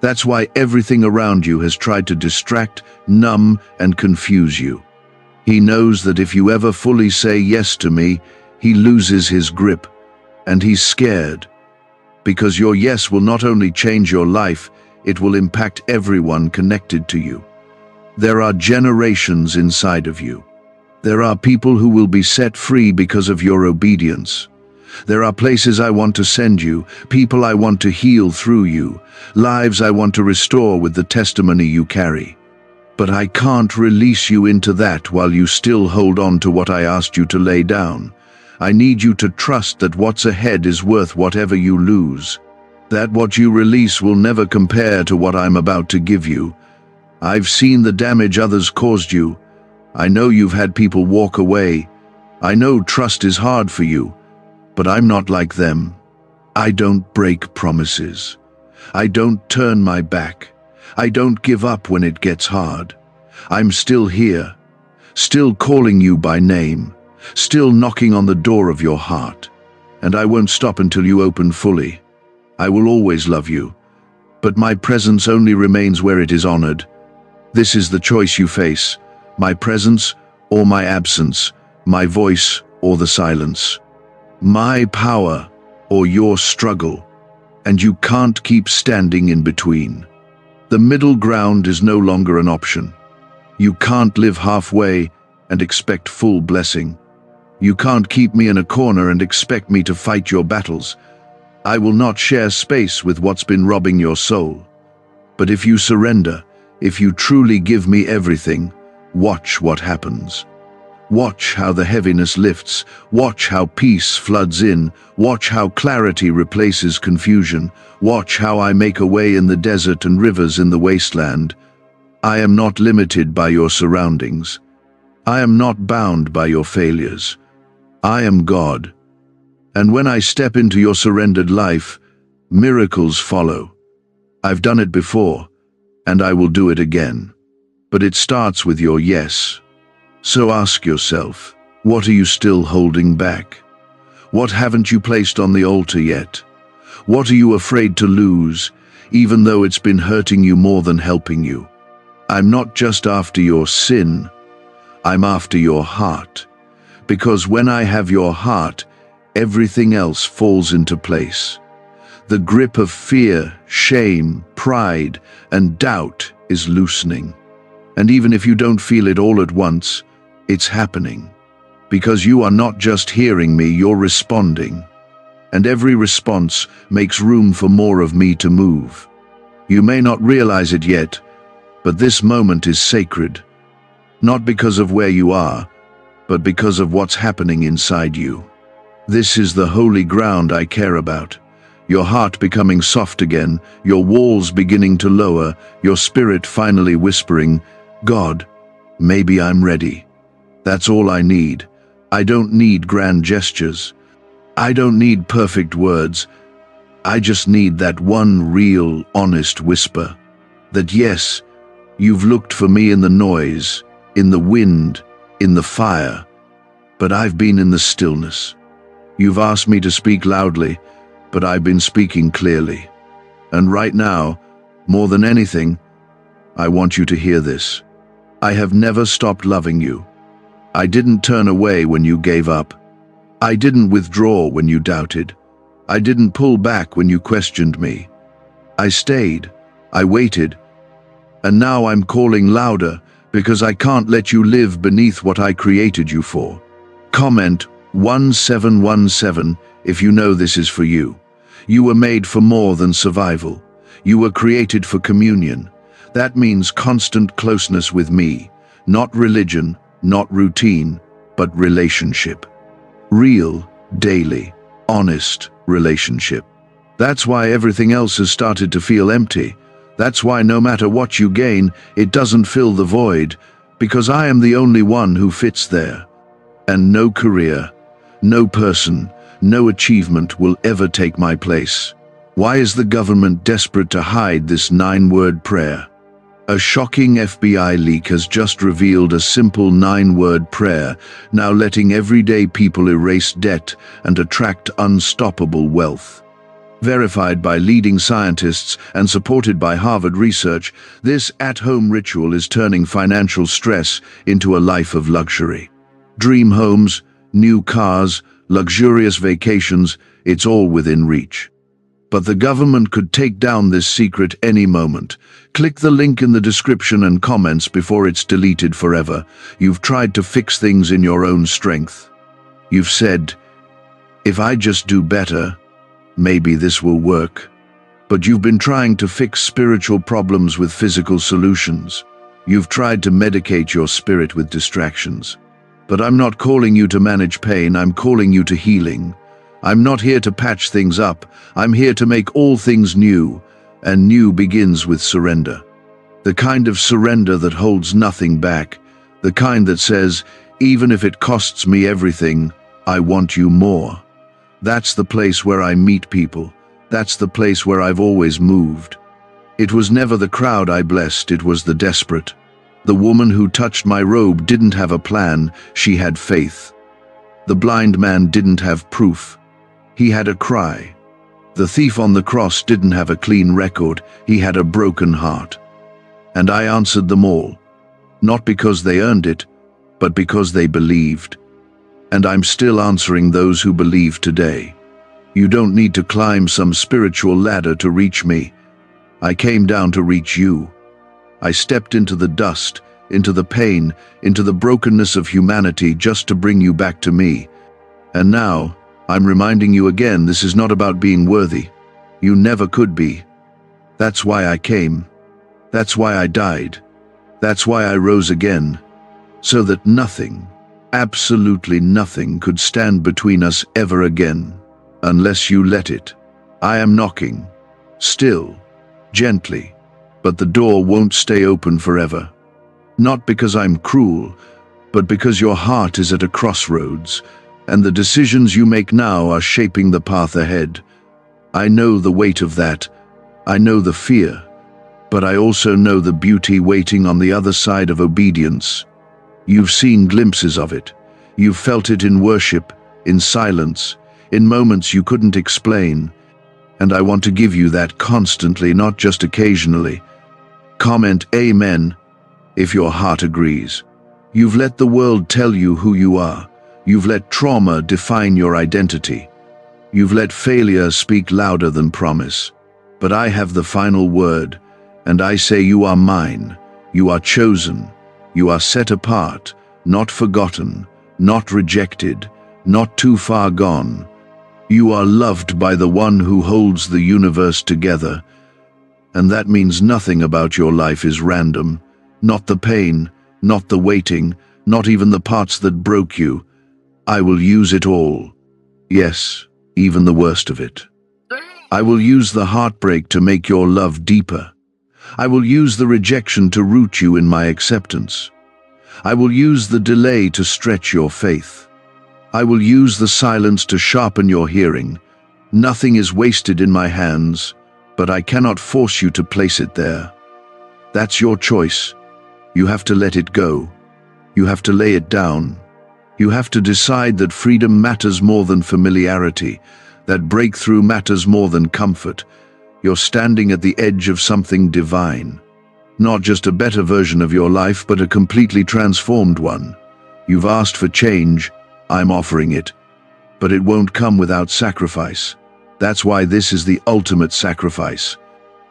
That's why everything around you has tried to distract, numb, and confuse you. He knows that if you ever fully say yes to me, he loses his grip, and he's scared. Because your yes will not only change your life, it will impact everyone connected to you. There are generations inside of you. There are people who will be set free because of your obedience. There are places I want to send you, people I want to heal through you, lives I want to restore with the testimony you carry. But I can't release you into that while you still hold on to what I asked you to lay down. I need you to trust that what's ahead is worth whatever you lose. That what you release will never compare to what I'm about to give you. I've seen the damage others caused you. I know you've had people walk away. I know trust is hard for you, but I'm not like them. I don't break promises. I don't turn my back. I don't give up when it gets hard. I'm still here, still calling you by name, still knocking on the door of your heart. And I won't stop until you open fully. I will always love you, but my presence only remains where it is honored. This is the choice you face, my presence or my absence, my voice or the silence, my power or your struggle, and you can't keep standing in between. The middle ground is no longer an option. You can't live halfway and expect full blessing. You can't keep me in a corner and expect me to fight your battles. I will not share space with what's been robbing your soul. But if you surrender, if you truly give me everything, watch what happens. Watch how the heaviness lifts. Watch how peace floods in. Watch how clarity replaces confusion. Watch how I make a way in the desert and rivers in the wasteland. I am not limited by your surroundings. I am not bound by your failures. I am God. And when I step into your surrendered life, miracles follow. I've done it before, and I will do it again. But it starts with your yes. So ask yourself, what are you still holding back? What haven't you placed on the altar yet? What are you afraid to lose, even though it's been hurting you more than helping you? I'm not just after your sin, I'm after your heart. Because when I have your heart, everything else falls into place. The grip of fear, shame, pride, and doubt is loosening. And even if you don't feel it all at once, it's happening. Because you are not just hearing me, you're responding. And every response makes room for more of me to move. You may not realize it yet, but this moment is sacred. Not because of where you are, but because of what's happening inside you. This is the holy ground I care about. Your heart becoming soft again, your walls beginning to lower, your spirit finally whispering, God, maybe I'm ready. That's all I need. I don't need grand gestures. I don't need perfect words. I just need that one real, honest whisper. That yes, you've looked for me in the noise, in the wind, in the fire, but I've been in the stillness. You've asked me to speak loudly, but I've been speaking clearly. And right now, more than anything, I want you to hear this. I have never stopped loving you. I didn't turn away when you gave up. I didn't withdraw when you doubted. I didn't pull back when you questioned me. I stayed. I waited. And now I'm calling louder because I can't let you live beneath what I created you for. Comment 1717 if you know this is for you. You were made for more than survival. You were created for communion. That means constant closeness with me, not religion, not routine, but relationship. Real, daily, honest relationship. That's why everything else has started to feel empty. That's why no matter what you gain, it doesn't fill the void, because I am the only one who fits there. And no career, no person, no achievement will ever take my place. Why is the government desperate to hide this 9-word prayer? A shocking FBI leak has just revealed a simple 9-word prayer, now letting everyday people erase debt and attract unstoppable wealth. Verified by leading scientists and supported by Harvard research, this at-home ritual is turning financial stress into a life of luxury. Dream homes, new cars, luxurious vacations, it's all within reach. But the government could take down this secret any moment. Click the link in the description and comments before it's deleted forever. You've tried to fix things in your own strength. You've said, If I just do better, maybe this will work. But you've been trying to fix spiritual problems with physical solutions. You've tried to medicate your spirit with distractions. But I'm not calling you to manage pain, I'm calling you to healing. I'm not here to patch things up, I'm here to make all things new, and new begins with surrender. The kind of surrender that holds nothing back, the kind that says, even if it costs me everything, I want you more. That's the place where I meet people. That's the place where I've always moved. It was never the crowd I blessed, it was the desperate. The woman who touched my robe didn't have a plan, she had faith. The blind man didn't have proof. He had a cry. The thief on the cross didn't have a clean record, he had a broken heart. And I answered them all, not because they earned it, but because they believed. And I'm still answering those who believe today. You don't need to climb some spiritual ladder to reach me. I came down to reach you. I stepped into the dust, into the pain, into the brokenness of humanity just to bring you back to me. And now, I'm reminding you again, this is not about being worthy. You never could be. That's why I came. That's why I died. That's why I rose again. So that nothing, absolutely nothing, could stand between us ever again. Unless you let it. I am knocking. Still. Gently. But the door won't stay open forever. Not because I'm cruel, but because your heart is at a crossroads, and the decisions you make now are shaping the path ahead. I know the weight of that. I know the fear. But I also know the beauty waiting on the other side of obedience. You've seen glimpses of it. You've felt it in worship, in silence, in moments you couldn't explain. And I want to give you that constantly, not just occasionally. Comment Amen if your heart agrees. You've let the world tell you who you are. You've let trauma define your identity. You've let failure speak louder than promise. But I have the final word, and I say you are mine. You are chosen. You are set apart, not forgotten, not rejected, not too far gone. You are loved by the one who holds the universe together. And that means nothing about your life is random. Not the pain, not the waiting, not even the parts that broke you. I will use it all. Yes, even the worst of it. I will use the heartbreak to make your love deeper. I will use the rejection to root you in my acceptance. I will use the delay to stretch your faith. I will use the silence to sharpen your hearing. Nothing is wasted in my hands, but I cannot force you to place it there. That's your choice. You have to let it go. You have to lay it down. You have to decide that freedom matters more than familiarity, that breakthrough matters more than comfort. You're standing at the edge of something divine. Not just a better version of your life, but a completely transformed one. You've asked for change. I'm offering it. But it won't come without sacrifice. That's why this is the ultimate sacrifice.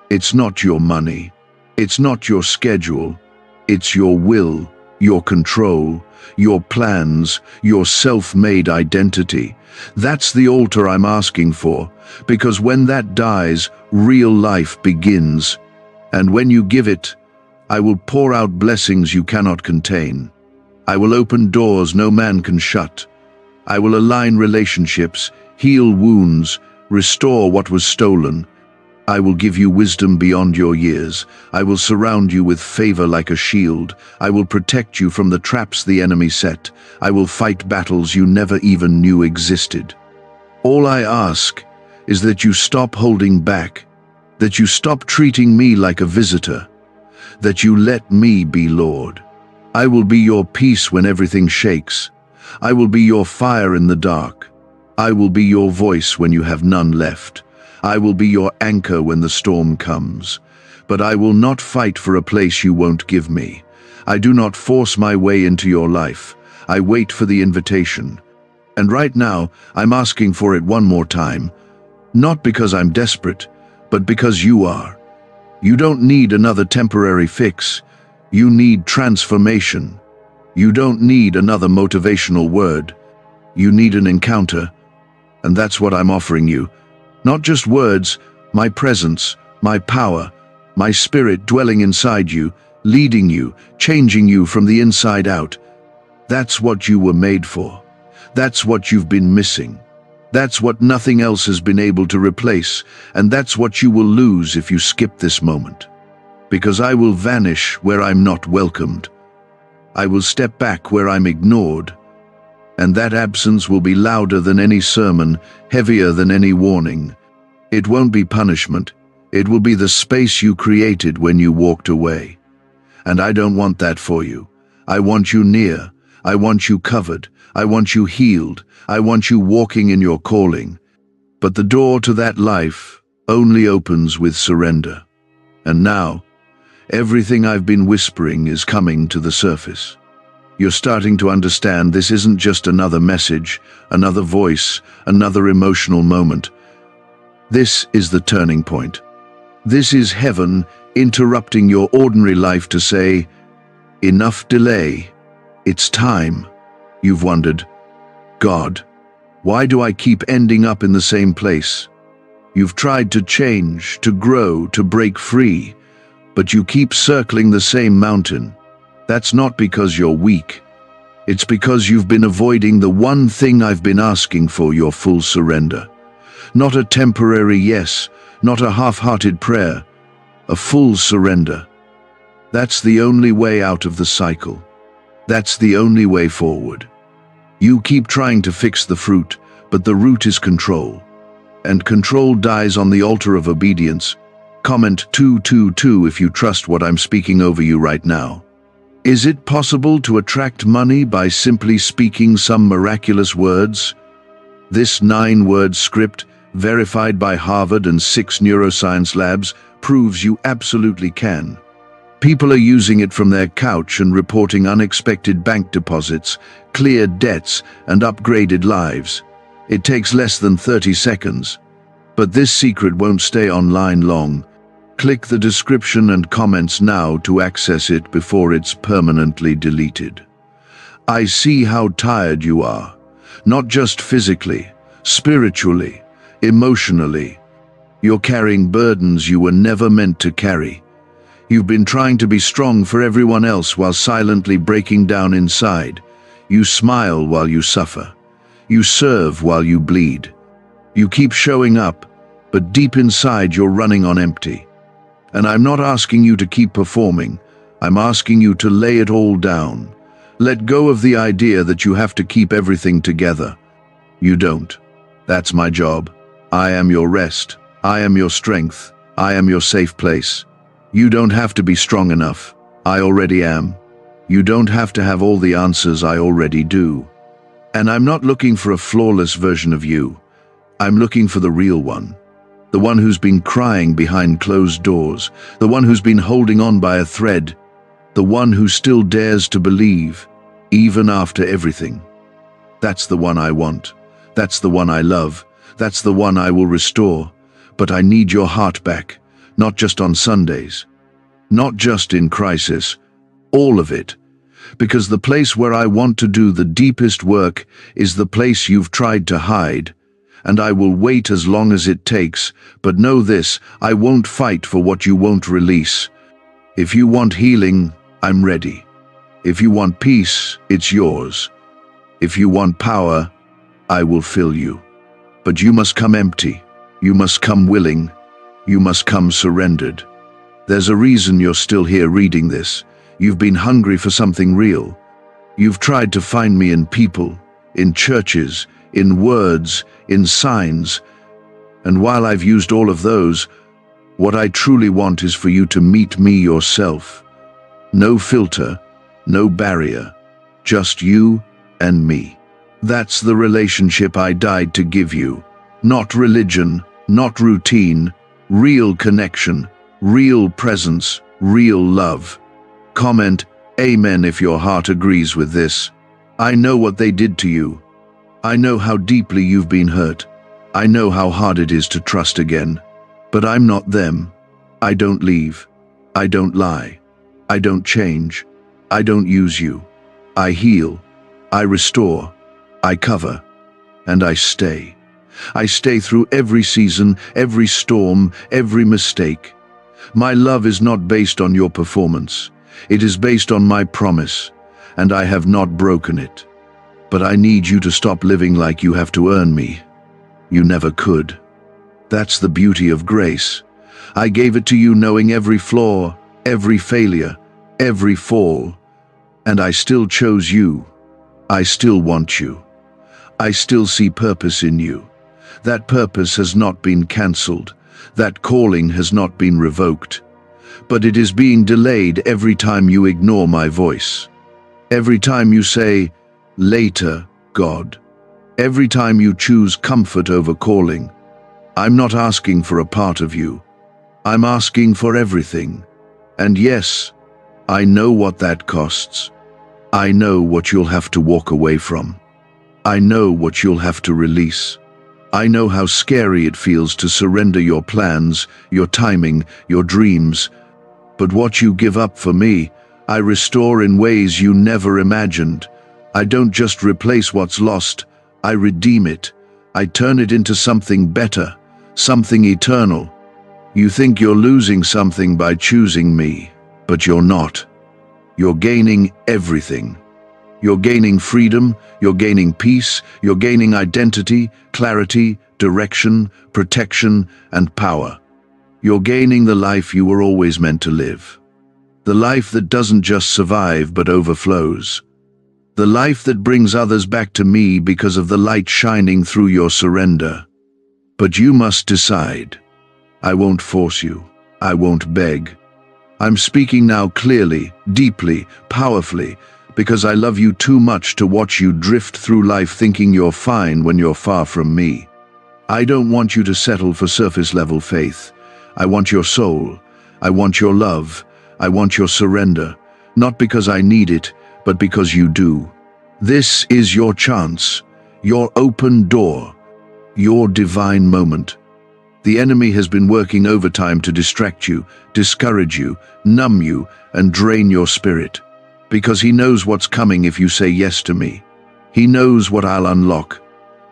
It's not your money. It's not your schedule. It's your will, your control, your plans, your self-made identity. That's the altar I'm asking for, because when that dies, real life begins. And when you give it, I will pour out blessings you cannot contain. I will open doors no man can shut. I will align relationships, heal wounds, restore what was stolen. I will give you wisdom beyond your years. I will surround you with favor like a shield. I will protect you from the traps the enemy set. I will fight battles you never even knew existed. All I ask is that you stop holding back, that you stop treating me like a visitor, that you let me be Lord. I will be your peace when everything shakes. I will be your fire in the dark. I will be your voice when you have none left. I will be your anchor when the storm comes. But I will not fight for a place you won't give me. I do not force my way into your life. I wait for the invitation. And right now, I'm asking for it one more time. Not because I'm desperate, but because you are. You don't need another temporary fix. You need transformation. You don't need another motivational word. You need an encounter. And that's what I'm offering you. Not just words, my presence, my power, my spirit dwelling inside you, leading you, changing you from the inside out. That's what you were made for. That's what you've been missing. That's what nothing else has been able to replace, and that's what you will lose if you skip this moment. Because I will vanish where I'm not welcomed. I will step back where I'm ignored. And that absence will be louder than any sermon, heavier than any warning. It won't be punishment. It will be the space you created when you walked away. And I don't want that for you. I want you near. I want you covered. I want you healed. I want you walking in your calling. But the door to that life only opens with surrender. And now, everything I've been whispering is coming to the surface. You're starting to understand this isn't just another message, another voice, another emotional moment. This is the turning point. This is heaven interrupting your ordinary life to say, enough delay. It's time. You've wondered, God, why do I keep ending up in the same place? You've tried to change, to grow, to break free, but you keep circling the same mountain. That's not because you're weak. It's because you've been avoiding the one thing I've been asking for, your full surrender. Not a temporary yes, not a half-hearted prayer, a full surrender. That's the only way out of the cycle. That's the only way forward. You keep trying to fix the fruit, but the root is control. And control dies on the altar of obedience. Comment 222 if you trust what I'm speaking over you right now. Is it possible to attract money by simply speaking some miraculous words? This 9-word script, verified by Harvard and 6 neuroscience labs, proves you absolutely can. People are using it from their couch and reporting unexpected bank deposits, cleared debts, and upgraded lives. It takes less than 30 seconds. But this secret won't stay online long. Click the description and comments now to access it before it's permanently deleted. I see how tired you are, not just physically, spiritually, emotionally. You're carrying burdens you were never meant to carry. You've been trying to be strong for everyone else while silently breaking down inside. You smile while you suffer. You serve while you bleed. You keep showing up, but deep inside you're running on empty. And I'm not asking you to keep performing. I'm asking you to lay it all down. Let go of the idea that you have to keep everything together. You don't. That's my job. I am your rest. I am your strength. I am your safe place. You don't have to be strong enough. I already am. You don't have to have all the answers. I already do. And I'm not looking for a flawless version of you. I'm looking for the real one. The one who's been crying behind closed doors. The one who's been holding on by a thread. The one who still dares to believe, even after everything. That's the one I want. That's the one I love. That's the one I will restore. But I need your heart back. Not just on Sundays, not just in crisis, all of it. Because the place where I want to do the deepest work is the place you've tried to hide. And I will wait as long as it takes, but know this, I won't fight for what you won't release. If you want healing, I'm ready. If you want peace, it's yours. If you want power, I will fill you. But you must come empty. You must come willing. You must come surrendered. There's a reason you're still here reading this. You've been hungry for something real. You've tried to find me in people, in churches, in words, in signs. And while I've used all of those, what I truly want is for you to meet me yourself. No filter, no barrier, just you and me. That's the relationship I died to give you. Not religion, not routine, real connection, real presence, real love. Comment Amen if your heart agrees with this. I know what they did to you. I know how deeply you've been hurt. I know how hard it is to trust again. But I'm not them. I don't leave. I don't lie. I don't change. I don't use you. I heal. I restore. I cover. And I stay. I stay through every season, every storm, every mistake. My love is not based on your performance. It is based on my promise, and I have not broken it. But I need you to stop living like you have to earn me. You never could. That's the beauty of grace. I gave it to you knowing every flaw, every failure, every fall. And I still chose you. I still want you. I still see purpose in you. That purpose has not been cancelled. That calling has not been revoked. But it is being delayed every time you ignore my voice. Every time you say, "Later, God." Every time you choose comfort over calling. I'm not asking for a part of you. I'm asking for everything. And yes, I know what that costs. I know what you'll have to walk away from. I know what you'll have to release. I know how scary it feels to surrender your plans, your timing, your dreams. But what you give up for me, I restore in ways you never imagined. I don't just replace what's lost, I redeem it. I turn it into something better, something eternal. You think you're losing something by choosing me, but you're not. You're gaining everything. You're gaining freedom, you're gaining peace, you're gaining identity, clarity, direction, protection, and power. You're gaining the life you were always meant to live. The life that doesn't just survive but overflows. The life that brings others back to me because of the light shining through your surrender. But you must decide. I won't force you. I won't beg. I'm speaking now clearly, deeply, powerfully, because I love you too much to watch you drift through life thinking you're fine when you're far from me. I don't want you to settle for surface-level faith. I want your soul. I want your love. I want your surrender. Not because I need it, but because you do. This is your chance, your open door, your divine moment. The enemy has been working overtime to distract you, discourage you, numb you, and drain your spirit. Because he knows what's coming if you say yes to me. He knows what I'll unlock.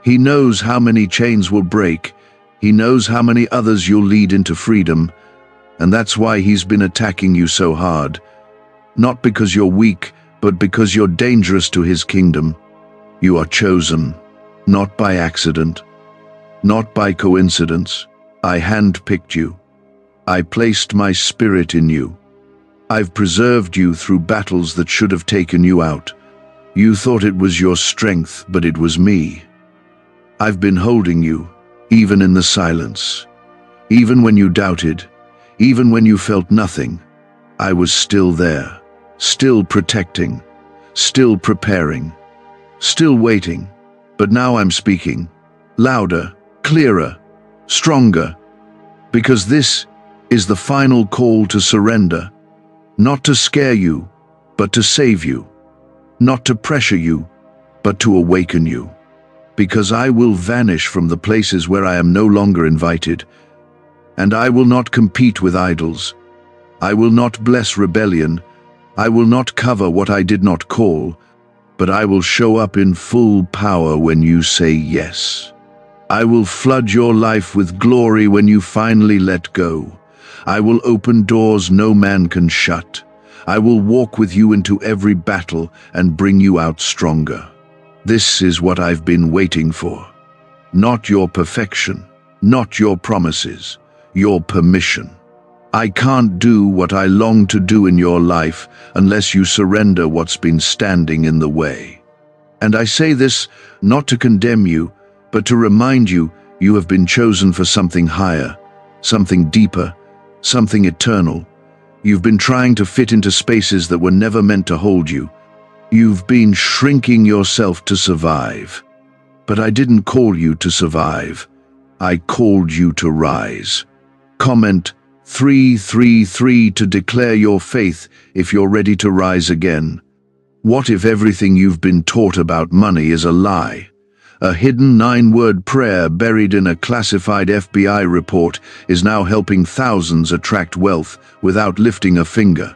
He knows how many chains will break. He knows how many others you'll lead into freedom. And that's why he's been attacking you so hard. Not because you're weak, but because you're dangerous to his kingdom. You are chosen, not by accident, not by coincidence. I handpicked you. I placed my spirit in you. I've preserved you through battles that should have taken you out. You thought it was your strength, but it was me. I've been holding you, even in the silence. Even when you doubted, even when you felt nothing, I was still there, still protecting, still preparing, still waiting. But now I'm speaking, louder, clearer, stronger, because this is the final call to surrender. Not to scare you, but to save you. Not to pressure you, but to awaken you. Because I will vanish from the places where I am no longer invited. And I will not compete with idols. I will not bless rebellion. I will not cover what I did not call. But I will show up in full power when you say yes. I will flood your life with glory when you finally let go. I will open doors no man can shut. I will walk with you into every battle and bring you out stronger. This is what I've been waiting for. Not your perfection, not your promises, your permission. I can't do what I long to do in your life unless you surrender what's been standing in the way. And I say this not to condemn you, but to remind you you have been chosen for something higher, something deeper, something eternal. You've been trying to fit into spaces that were never meant to hold you. You've been shrinking yourself to survive. But I didn't call you to survive. I called you to rise. Comment 333 to declare your faith if you're ready to rise again. What if everything you've been taught about money is a lie? A hidden 9-word prayer buried in a classified FBI report is now helping thousands attract wealth without lifting a finger.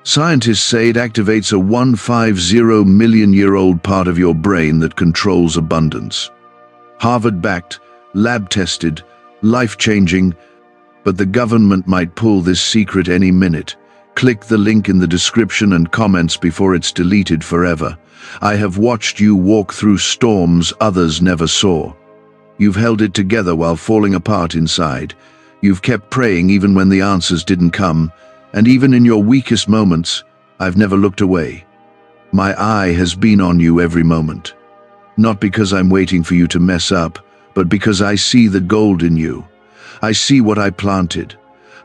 Scientists say it activates a 150 million-year-old part of your brain that controls abundance. Harvard-backed, lab-tested, life-changing, but the government might pull this secret any minute. Click the link in the description and comments before it's deleted forever. I have watched you walk through storms others never saw. You've held it together while falling apart inside. You've kept praying even when the answers didn't come, and even in your weakest moments, I've never looked away. My eye has been on you every moment. Not because I'm waiting for you to mess up, but because I see the gold in you. I see what I planted.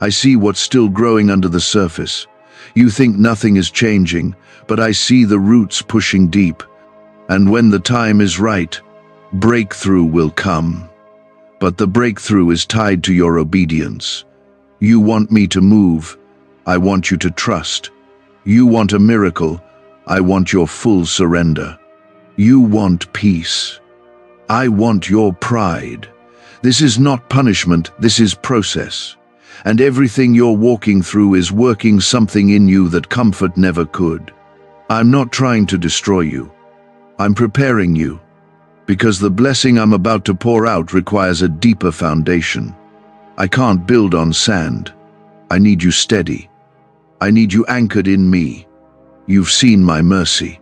I see what's still growing under the surface. You think nothing is changing, but I see the roots pushing deep. And when the time is right, breakthrough will come. But the breakthrough is tied to your obedience. You want me to move. I want you to trust. You want a miracle. I want your full surrender. You want peace. I want your pride. This is not punishment, this is process. And everything you're walking through is working something in you that comfort never could. I'm not trying to destroy you. I'm preparing you. Because the blessing I'm about to pour out requires a deeper foundation. I can't build on sand. I need you steady. I need you anchored in me. You've seen my mercy.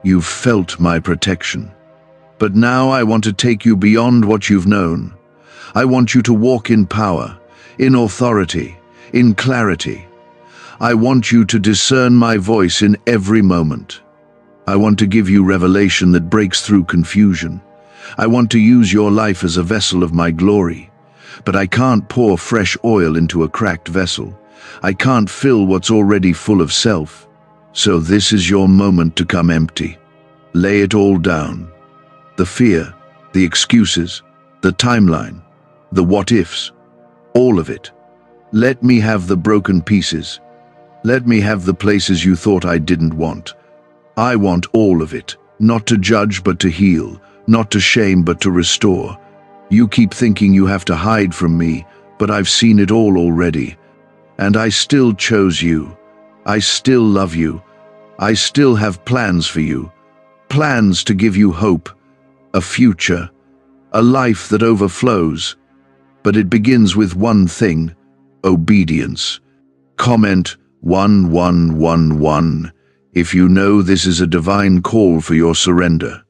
You've felt my protection. But now I want to take you beyond what you've known. I want you to walk in power, in authority, in clarity. I want you to discern my voice in every moment. I want to give you revelation that breaks through confusion. I want to use your life as a vessel of my glory. But I can't pour fresh oil into a cracked vessel. I can't fill what's already full of self. So this is your moment to come empty. Lay it all down. The fear, the excuses, the timeline, the what-ifs, all of it. Let me have the broken pieces. Let me have the places you thought I didn't want. I want all of it, not to judge but to heal, not to shame but to restore. You keep thinking you have to hide from me, but I've seen it all already. And I still chose you. I still love you. I still have plans for you. Plans to give you hope, a future, a life that overflows. But it begins with one thing: obedience. Comment 1111 if you know this is a divine call for your surrender.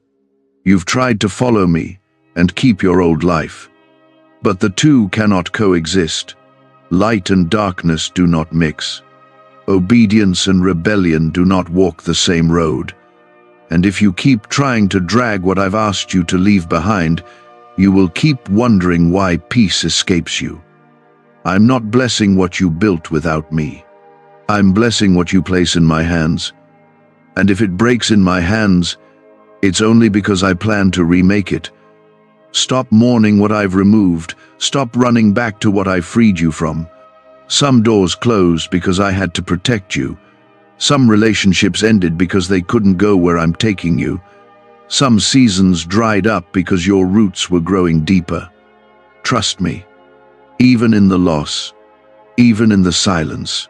You've tried to follow me and keep your old life. But the two cannot coexist. Light and darkness do not mix. Obedience and rebellion do not walk the same road. And if you keep trying to drag what I've asked you to leave behind, you will keep wondering why peace escapes you. I'm not blessing what you built without me. I'm blessing what you place in my hands. And if it breaks in my hands, it's only because I plan to remake it. Stop mourning what I've removed. Stop running back to what I freed you from. Some doors closed because I had to protect you. Some relationships ended because they couldn't go where I'm taking you. Some seasons dried up because your roots were growing deeper. Trust me, even in the loss, even in the silence.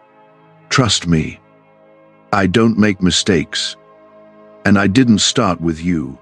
Trust me. I don't make mistakes, and I didn't start with you.